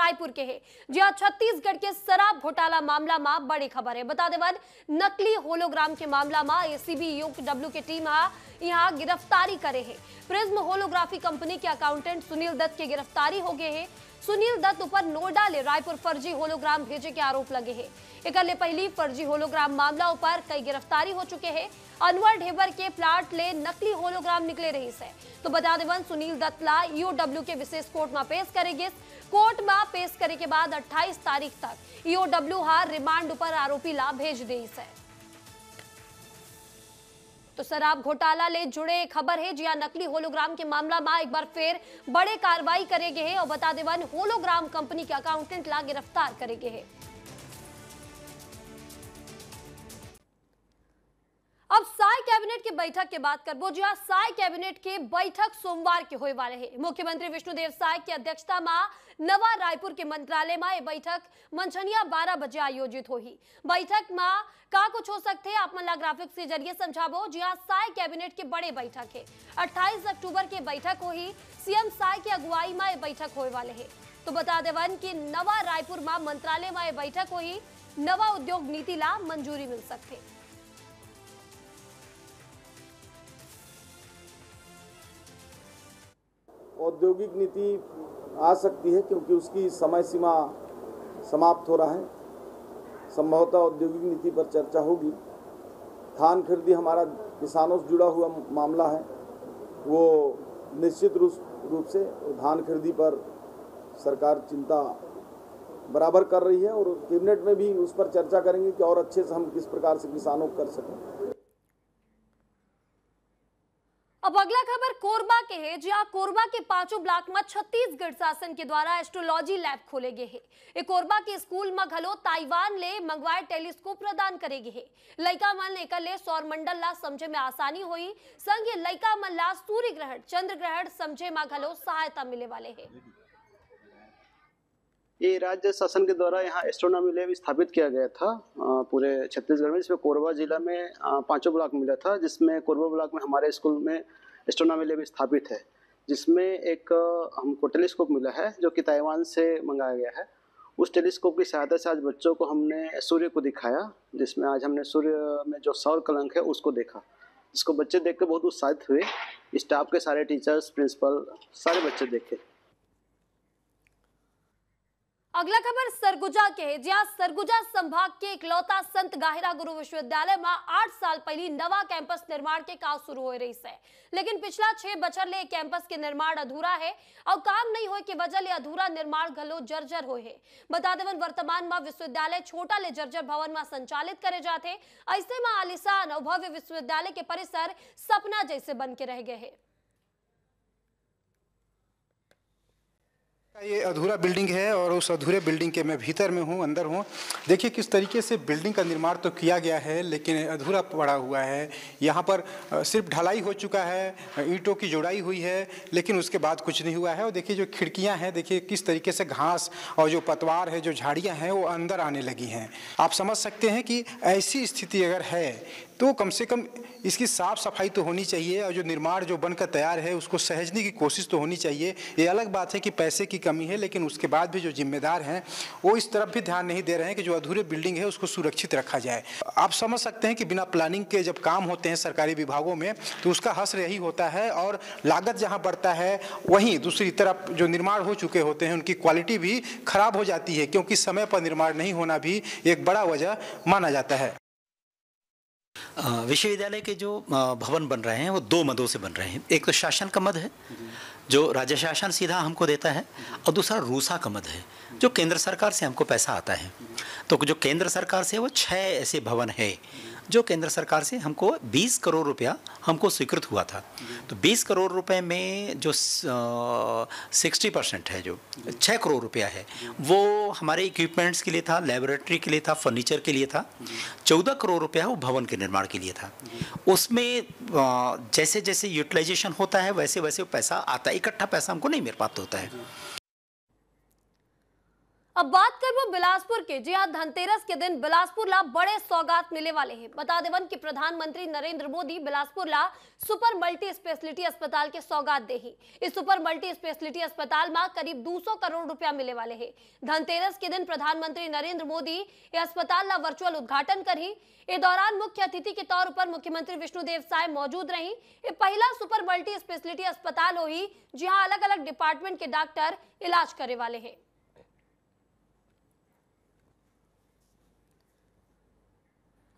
रायपुर के है, जहां छत्तीसगढ़ के शराब घोटाला मामला में बड़ी खबर है। बता देवन नकली होलोग्राम के मामला में एसीबी यूडब्ल्यू की टीम यहाँ गिरफ्तारी करे है। प्रिज्म होलोग्राफी कंपनी के अकाउंटेंट सुनील दत्त की गिरफ्तारी हो गए है। सुनील दत्त ऊपर नोएडा ले रायपुर फर्जी होलोग्राम भेजे के आरोप लगे हैं। एक पहली फर्जी होलोग्राम मामला ऊपर कई गिरफ्तारी हो चुके हैं। अनवर ढेबर के प्लाट ले नकली होलोग्राम निकले रही से। तो बता देवन सुनील दत्त ला ईओडब्ल्यू के विशेष कोर्ट में पेश करेंगे। कोर्ट में पेश करे के बाद 28 तारीख तक ईओडब्ल्यू रिमांड ऊपर आरोपी ला भेज दी से। तो शराब घोटाला ले जुड़े खबर है, जिया नकली होलोग्राम के मामला में एक बार फिर बड़े कार्रवाई करेंगे है और बता देवन होलोग्राम कंपनी के अकाउंटेंट ला गिरफ्तार करेंगे है। अब साय कैबिनेट की बैठक की बात करबो, जहां साय कैबिनेट के बैठक सोमवार के होए वाले है। मुख्यमंत्री विष्णुदेव साय की अध्यक्षता में नवा रायपुर के मंत्रालय में बैठक मंचनिया 12 बजे आयोजित होगी। बैठक में का कुछ हो सकते हैं आप मन ला ग्राफिक्स के जरिए समझाबो। जहां साय कैबिनेट के बड़े बैठक है 28 अक्टूबर के बैठक होगी। सीएम साय की अगुवाई में बैठक होए वाले है। तो बता देवन कि नवा रायपुर में मंत्रालय में बैठक होगी। नवा उद्योग नीति ला मंजूरी मिल सकते। औद्योगिक नीति आ सकती है क्योंकि उसकी समय सीमा समाप्त हो रहा है। संभवतः औद्योगिक नीति पर चर्चा होगी। धान खरीदी हमारा किसानों से जुड़ा हुआ मामला है, वो निश्चित रूप से धान खरीदी पर सरकार चिंता बराबर कर रही है और कैबिनेट में भी उस पर चर्चा करेंगे कि और अच्छे से हम किस प्रकार से किसानों को कर सकें। अब अगला खबर कोरबा के है, जहां कोरबा के 5 ब्लॉक में छत्तीसगढ़ शासन के द्वारा एस्ट्रोलॉजी लैब खोले गए हैं। ये कोरबा के स्कूल में घलो ताइवान ले मंगवाए टेलीस्कोप प्रदान करेगी है। लइका मन लेकर ले सौर मंडल ला समझे में आसानी हुई। संग ये लइका मन ला सूर्य ग्रहण चंद्र ग्रहण समझे में घलो सहायता मिले वाले है। ये राज्य शासन के द्वारा यहाँ एस्ट्रोनॉमी लैब स्थापित किया गया था पूरे छत्तीसगढ़ में, जिसमें कोरबा जिला में 5 ब्लॉक मिला था, जिसमें कोरबा ब्लॉक में हमारे स्कूल में एस्ट्रोनॉमी लैब स्थापित है, जिसमें एक हमको टेलीस्कोप मिला है जो कि ताइवान से मंगाया गया है। उस टेलीस्कोप की सहायता से आज बच्चों को हमने सूर्य को दिखाया, जिसमें आज हमने सूर्य में जो सौर कलंक है उसको देखा, जिसको बच्चे देख कर बहुत उत्साहित हुए। स्टाफ के सारे टीचर्स, प्रिंसिपल, सारे बच्चे देखे। अगला खबर सरगुजा के है, जहां सरगुजा संभाग के इकलौता संत गाहिरा गुरु विश्वविद्यालय में 8 साल पहले नवा कैंपस निर्माण के काम शुरू हो रही है, लेकिन पिछला 6 बछर ले कैंपस के निर्माण अधूरा है और काम नहीं होए के वजह ले अधूरा निर्माण घलो जर्जर होए है। बता देवन वर्तमान में विश्वविद्यालय छोटा ले जर्जर भवन में संचालित करे जाते। ऐसे में आलिशान और भव्य विश्वविद्यालय के परिसर सपना जैसे बन के रह गए है। ये अधूरा बिल्डिंग है और उस अधूरे बिल्डिंग के मैं भीतर में हूँ, अंदर हूँ। देखिए किस तरीके से बिल्डिंग का निर्माण तो किया गया है लेकिन अधूरा पड़ा हुआ है। यहाँ पर सिर्फ ढलाई हो चुका है, ईंटों की जोड़ाई हुई है, लेकिन उसके बाद कुछ नहीं हुआ है। और देखिए जो खिड़कियाँ हैं, देखिए किस तरीके से घास और जो पतवार है, जो झाड़ियाँ हैं, वो अंदर आने लगी हैं। आप समझ सकते हैं कि ऐसी स्थिति अगर है तो कम से कम इसकी साफ सफाई तो होनी चाहिए और जो निर्माण जो बनकर तैयार है उसको सहेजने की कोशिश तो होनी चाहिए। ये अलग बात है कि पैसे की कमी है, लेकिन उसके बाद भी जो जिम्मेदार हैं वो इस तरफ भी ध्यान नहीं दे रहे हैं कि जो अधूरे बिल्डिंग है उसको सुरक्षित रखा जाए। आप समझ सकते हैं कि बिना प्लानिंग के जब काम होते हैं सरकारी विभागों में तो उसका हश्र यही होता है और लागत जहाँ बढ़ता है वहीं दूसरी तरफ जो निर्माण हो चुके होते हैं उनकी क्वालिटी भी खराब हो जाती है, क्योंकि समय पर निर्माण नहीं होना भी एक बड़ा वजह माना जाता है। विश्वविद्यालय के जो भवन बन रहे हैं वो 2 मदों से बन रहे हैं। एक तो शासन का मद है जो राज्य शासन सीधा हमको देता है, और दूसरा रूसा का मद है जो केंद्र सरकार से हमको पैसा आता है। तो जो केंद्र सरकार से वो 6 ऐसे भवन है जो केंद्र सरकार से हमको 20 करोड़ रुपया हमको स्वीकृत हुआ था। तो 20 करोड़ रुपए में जो 60% है, जो 6 करोड़ रुपया है, वो हमारे इक्विपमेंट्स के लिए था, लेबोरेटरी के लिए था, फर्नीचर के लिए था। 14 करोड़ रुपया वो भवन के निर्माण के लिए था। उसमें जैसे जैसे यूटिलाइजेशन होता है वैसे वैसे पैसा आता है, इकट्ठा पैसा हमको नहीं मिल प्राप्त होता है। अब बात करें बिलासपुर के। जी हाँ, धनतेरस के दिन बिलासपुर ला बड़े सौगात मिले वाले हैं। बता देवन कि प्रधानमंत्री नरेंद्र मोदी बिलासपुर ला सुपर मल्टी स्पेशलिटी अस्पताल के सौगात दे ही। इस सुपर मल्टी स्पेशलिटी अस्पताल में करीब 200 करोड़ रुपया मिले वाले हैं। धनतेरस के दिन प्रधानमंत्री नरेंद्र मोदी ये अस्पताल ला वर्चुअल उद्घाटन करी। इस दौरान मुख्य अतिथि के तौर पर मुख्यमंत्री विष्णुदेव साय मौजूद रही। ये पहला सुपर मल्टी स्पेशलिटी अस्पताल होई जहां अलग अलग डिपार्टमेंट के डॉक्टर इलाज करे वाले हैं।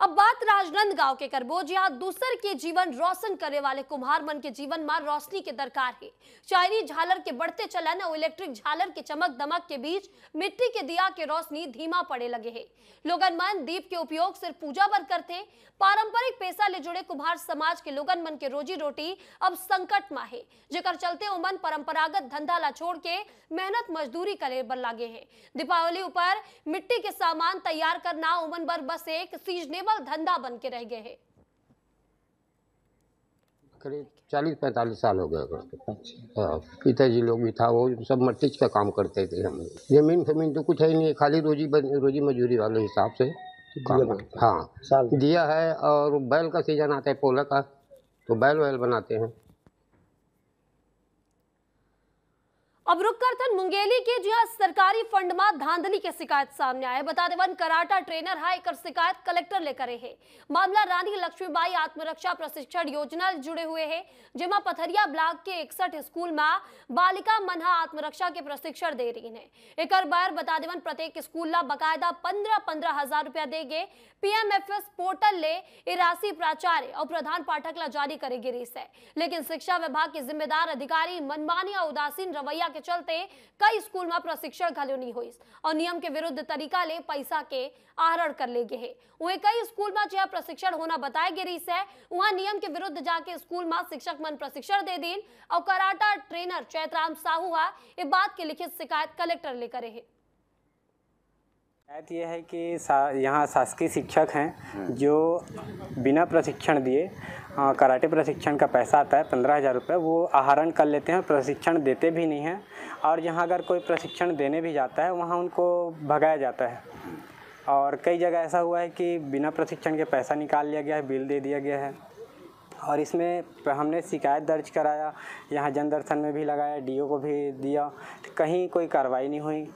अब बात राजनांदगांव के करबो। जहां दूसर के जीवन रोशन करे वाले कुम्हार मन के जीवन में रोशनी के दरकार है। चाइनीज झालर के बढ़ते चलन और इलेक्ट्रिक झालर के चमक दमक के बीच मिट्टी के दिया के रोशनी धीमा पड़े लगे है। लोगन मन दीप के उपयोग सिर्फ पूजा बर करते। पारंपरिक पेशा ले जुड़े कुम्हार समाज के लोगन मन के रोजी रोटी अब संकट में है, जेकर चलते उमन परंपरागत धंधा ला छोड़ के मेहनत मजदूरी करे बर लागे है। दीपावली ऊपर मिट्टी के सामान तैयार करना उमन बर बस एक सीजनेबल धंधा बन के रह गए हैं। करीब 40-45 साल हो गए। पिताजी लोग भी था, वो सब मट्टी का काम करते थे। हम जमीन फमीन तो कुछ है नहीं, खाली रोजी मजदूरी वाले हिसाब से काम। हाँ, दिया है। और बैल का सीजन आता है पोला का, तो बैल वैल बनाते हैं। अब रुक कर थन मुंगेली के जहां सरकारी फंड में धांधली के शिकायत सामने आए। बता देवन कराटा ट्रेनर है एक शिकायत कलेक्टर लेकर है। मामला रानी लक्ष्मीबाई आत्मरक्षा प्रशिक्षण योजना जुड़े हुए है, जिसमें पथरिया ब्लॉक के 61 स्कूल में बालिका मनहा आत्मरक्षा के प्रशिक्षण दे रही है। एक बार बता देवन प्रत्येक स्कूल ला बकायदा 15-15 हजार रुपया देंगे। PMFS पोर्टल ले ये राशि प्राचार्य और प्रधान पाठक ला जारी करेगी रही है, लेकिन शिक्षा विभाग के जिम्मेदार अधिकारी मनमानी और उदासीन रवैया के चलते कई स्कूल में प्रशिक्षण घलो नहीं हुई और नियम के विरुद्ध तरीका ले पैसा के आहरण कर ले गए। वहीं कई स्कूल में जहाँ प्रशिक्षण होना बताया गया रही है, वहां नियम के विरुद्ध जाके स्कूल में शिक्षक मन प्रशिक्षण दे दिन और कराटा ट्रेनर चैतराम साहू ये बात की लिखित शिकायत कलेक्टर लेकर है। शिकायत ये है कि यहाँ शासकीय शिक्षक हैं जो बिना प्रशिक्षण दिए कराटे प्रशिक्षण का पैसा आता है 15,000 रुपये, वो आहरण कर लेते हैं, प्रशिक्षण देते भी नहीं हैं। और जहाँ अगर कोई प्रशिक्षण देने भी जाता है वहाँ उनको भगाया जाता है। और कई जगह ऐसा हुआ है कि बिना प्रशिक्षण के पैसा निकाल लिया गया है, बिल दे दिया गया है। और इसमें हमने शिकायत दर्ज कराया, यहाँ जन दर्शन में भी लगाया, DO को भी दिया, कहीं कोई कार्रवाई नहीं हुई।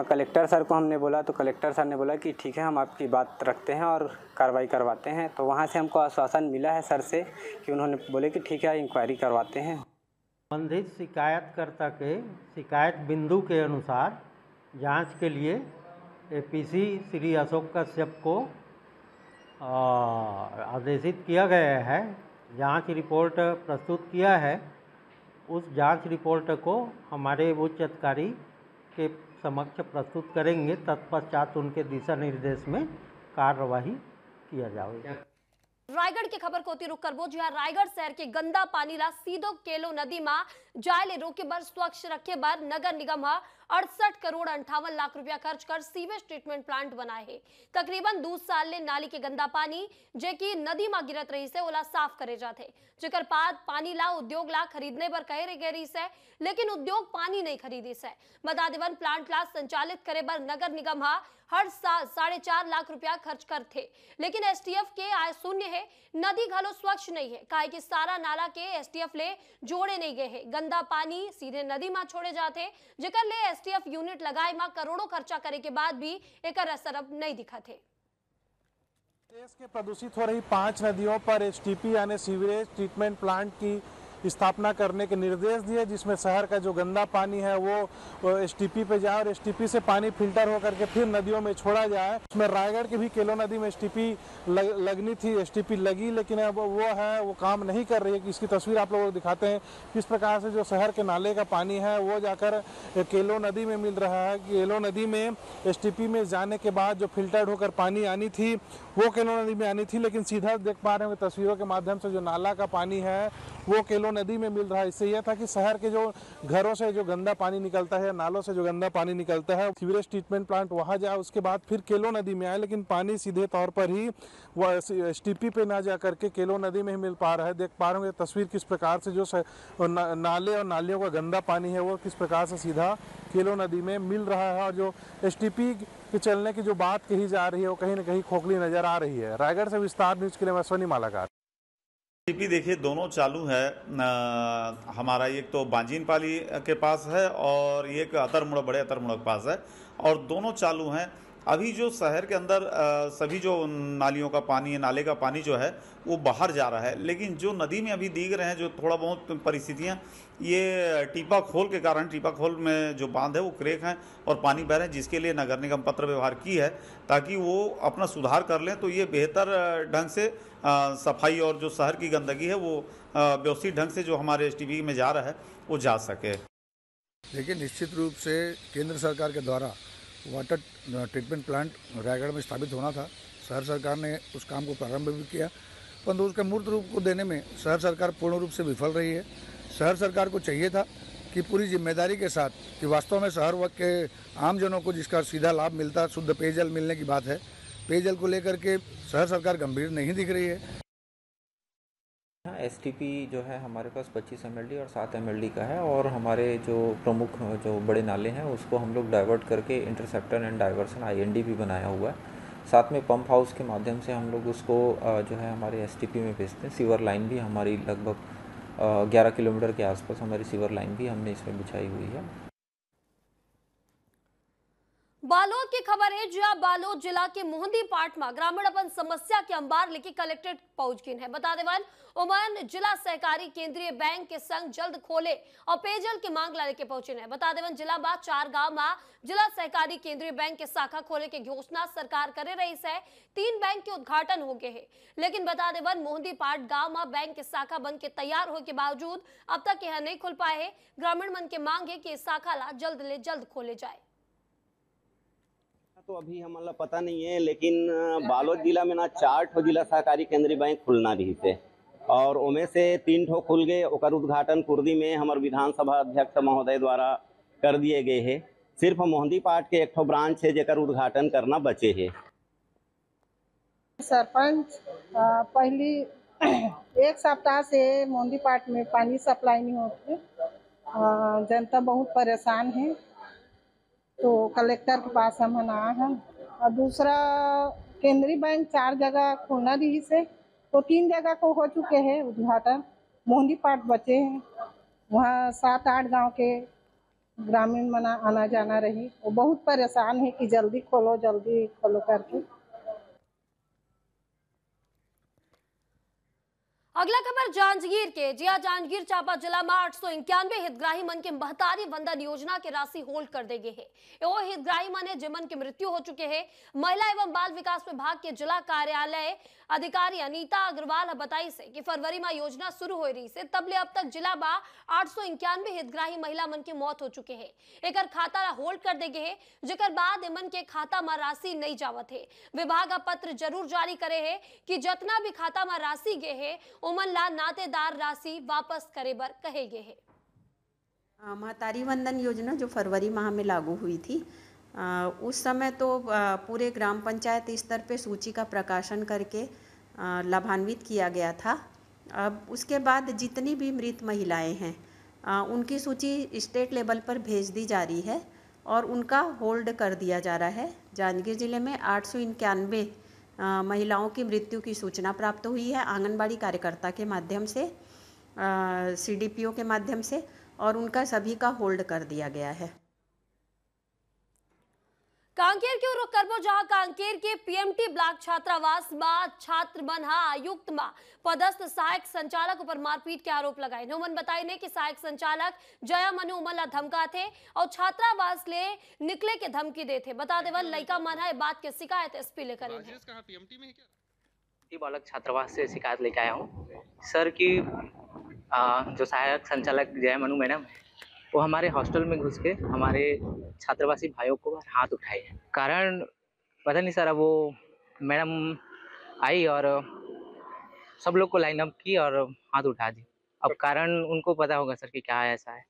कलेक्टर सर को हमने बोला तो कलेक्टर सर ने बोला कि ठीक है, हम आपकी बात रखते हैं और कार्रवाई करवाते हैं। तो वहाँ से हमको आश्वासन मिला है सर से कि उन्होंने बोले कि ठीक है, इंक्वायरी करवाते हैं। संबंधित शिकायतकर्ता के शिकायत बिंदु के अनुसार जांच के लिए APC श्री अशोक कश्यप को आदेशित किया गया है। जांच रिपोर्ट प्रस्तुत किया है। उस जांच रिपोर्ट को हमारे उच्च अधिकारी के समक्ष प्रस्तुत करेंगे। तत्पश्चात उनके दिशा निर्देश में कार्यवाही किया जाएगा। रायगढ़ की खबर को रुक कर जहाँ रायगढ़ शहर के गंदा पानी ला सीधो केलो नदी में जाए रोके बर स्वच्छ रखे बर नगर निगम 68 करोड़ 58 लाख रुपया खर्च कर सीवेज ट्रीटमेंट प्लांट बनाए है। तकरीबन 2 साल ले नाली के गंदा पानी जे की नदी में गिरत रही से ओला साफ करे जाते, जेकर बाद पानी ला उद्योग ला खरीदने पर कहे रही से, लेकिन उद्योग पानी नहीं खरीदी से। बता देवन प्लांट ला संचालित करे बर नगर निगम हर साल 4.5 लाख रुपया खर्च कर थे, लेकिन STF के आय शून्य है। नदी घलो स्वच्छ नहीं है, काहे कि सारा नाला के STF ले जोड़े नहीं गए है। गंदा पानी सीधे नदी में छोड़े जाते, जेकर ले STF यूनिट लगाए में करोड़ों खर्चा करे के बाद भी एक असर अब नहीं दिखा थे। देश के प्रदूषित हो रही 5 नदियों पर STP यानी सीवरेज ट्रीटमेंट प्लांट की स्थापना करने के निर्देश दिए, जिसमें शहर का जो गंदा पानी है वो STP पे जाए और STP से पानी फिल्टर होकर के फिर नदियों में छोड़ा जाए। उसमें रायगढ़ की भी केलो नदी में STP लगनी थी, STP लगी, लेकिन अब वो काम नहीं कर रही है। इसकी तस्वीर आप लोगों को दिखाते हैं किस प्रकार से जो शहर के नाले का पानी है वो जाकर केलो नदी में मिल रहा है। केलो नदी में STP में जाने के बाद जो फिल्टर्ड होकर पानी आनी थी वो केलो नदी में आनी थी, लेकिन सीधा देख पा रहे हैं तस्वीरों के माध्यम से जो नाला का पानी है वो केलो नदी में मिल रहा है। इससे यह था कि शहर के जो घरों से जो गंदा पानी निकलता है, नालों से जो गंदा पानी निकलता है, सीवरेज ट्रीटमेंट प्लांट वहाँ जाए, उसके बाद फिर केलो नदी में आए, लेकिन पानी सीधे तौर पर ही वो STP पे ना जा करके केलो नदी में ही मिल पा रहा है। देख पा रहे हैं तस्वीर किस प्रकार से जो नाले और नालियों का गंदा पानी है वो किस प्रकार से सीधा केलो नदी में मिल रहा है, और जो STP के चलने की जो बात कही जा रही है वो कहीं ना कहीं खोखली नजर आ रही है। रायगढ़ से विस्तार न्यूज के लिए मैं अश्वनी मालाकार। STP देखिए दोनों चालू है, हमारा एक तो बांजीन पाली के पास है और एक अतरमुड़, बड़े अतरमुड़ के पास है, और दोनों चालू हैं। अभी जो शहर के अंदर सभी जो नालियों का पानी है, नाले का पानी जो है वो बाहर जा रहा है, लेकिन जो नदी में अभी दिख रहे हैं जो थोड़ा बहुत परिस्थितियां, ये टीपा खोल के कारण, टीपा खोल में जो बांध है वो क्रैक हैं और पानी बह रहे हैं, जिसके लिए नगर निगम पत्र व्यवहार की है ताकि वो अपना सुधार कर लें, तो ये बेहतर ढंग से सफाई और जो शहर की गंदगी है वो व्यवस्थित ढंग से जो हमारे STP में जा रहा है वो जा सके। देखिए, निश्चित रूप से केंद्र सरकार के द्वारा वाटर ट्रीटमेंट प्लांट रायगढ़ में स्थापित होना था। शहर सरकार ने उस काम को प्रारंभ भी किया, परंतु उसका मूर्त रूप को देने में शहर सरकार पूर्ण रूप से विफल रही है। शहर सरकार को चाहिए था कि पूरी जिम्मेदारी के साथ, कि वास्तव में शहर के आमजनों को जिसका सीधा लाभ मिलता, शुद्ध पेयजल मिलने की बात है, पेयजल को लेकर के शहर सरकार गंभीर नहीं दिख रही है। STP जो है हमारे पास 25 MLD और 7 MLD का है, और हमारे जो प्रमुख जो बड़े नाले हैं उसको हम लोग डाइवर्ट करके इंटरसेप्टर एंड डाइवर्सन IND भी बनाया हुआ है। साथ में पंप हाउस के माध्यम से हम लोग उसको जो है हमारे STP में भेजते हैं। सीवर लाइन भी हमारी लगभग 11 किलोमीटर के आसपास हमारी सीवर लाइन भी हमने इसमें बिछाई हुई है। बालोद की खबर है, जहां बालोद जिला के मोहंदी पाट में ग्रामीण अपन समस्या के अंबार लेके कलेक्ट्रेट पहुंच गए हैं। बता देवन उमन जिला सहकारी केंद्रीय बैंक के संग जल्द खोले और पेयजल की मांग लेके पहुंचे हैं। बता देवन जिला बाद 4 गांव में जिला सहकारी केंद्रीय बैंक के शाखा खोले के घोषणा सरकार करे रही है। 3 बैंक के उद्घाटन हो गए हैं, लेकिन बता देवन मोहंदी पाट गांव में बैंक के शाखा बन के तैयार होने के बावजूद अब तक यह नहीं खुल पाए है। ग्रामीण मन के मांग है कि शाखा ला जल्द ले जल्द खोले जाए। तो अभी हमारा पता नहीं है, लेकिन बालोद जिला में ना 4 ठो जिला सहकारी केंद्रीय बैंक खुलना रही थे, और उनमें से 3 ठो खुल गए। ओकर उद्घाटन कुर्दी में हमारे विधानसभा अध्यक्ष महोदय द्वारा कर दिए गए हैं। सिर्फ मोहंदी पाट के 1 ठो ब्रांच है जेकर उद्घाटन करना बचे है। सरपंच पहली 1 सप्ताह से मोहंदी पाट में पानी सप्लाई नहीं होती, जनता बहुत परेशान है, तो कलेक्टर के पास हम आए हैं। और दूसरा केंद्रीय बैंक 4 जगह खोलना रही से, तो 3 जगह को हो चुके हैं उद्घाटन, मोहंदी पाट बचे हैं। वहाँ 7-8 गांव के ग्रामीण मना आना जाना रही, वो बहुत परेशान है कि जल्दी खोलो करके। अगला खबर जांजगीर के, जिया जांजगीर चांपा जिला में 891 हितग्राही मन के महतारी वंदन योजना के राशि होल्ड कर दे गए है। वो हितग्राही मन है जिमन की मृत्यु हो चुके हैं। महिला एवं बाल विकास विभाग के जिला कार्यालय अधिकारी अनीता अग्रवाल ने बताई से कि फरवरी में योजना शुरू हो रही से तबले अब तक जिला में 891 हितग्राही महिला मन की मौत हो चुके हैं। एक खाता होल्ड कर दे गए है, जेकर बाद इमन के खाता में राशि नहीं जावत है। विभाग पत्र जरूर जारी करे है कि जितना भी खाता में राशि गए है उमन ला नातेदार राशि वापस करे बर कहे गए है। महतारी वंदन योजना जो फरवरी माह में लागू हुई थी, उस समय तो पूरे ग्राम पंचायत स्तर पे सूची का प्रकाशन करके लाभान्वित किया गया था। अब उसके बाद जितनी भी मृत महिलाएं हैं उनकी सूची स्टेट लेवल पर भेज दी जा रही है और उनका होल्ड कर दिया जा रहा है। जांजगीर जिले में 891 महिलाओं की मृत्यु की सूचना प्राप्त हुई है आंगनबाड़ी कार्यकर्ता के माध्यम से, CDPO के माध्यम से, और उनका सभी का होल्ड कर दिया गया है। कांकेर के रुख करबो, जहां कांकेर के PMT ब्लॉक छात्रावास में छात्र बनहा आयुक्त में पदस्थ सहायक संचालक पर मारपीट के आरोप लगाए। नोमन बताई ने कि सहायक संचालक जया मनु उमला धमका थे और छात्रावास ले निकले के धमकी दे थे। बता देवन लड़का मन है बात के शिकायत SP ले करें। बालक छात्रावास से शिकायत लेके आया हूँ सर की जो सहायक संचालक जया मनु मैडम, वो हमारे हॉस्टल में घुस के हमारे छात्रावासी भाइयों को हाथ उठाए हैं। कारण पता नहीं सर, वो मैडम आई और सब लोग को लाइन अप की और हाथ उठा दी। अब कारण उनको पता होगा सर कि क्या ऐसा है।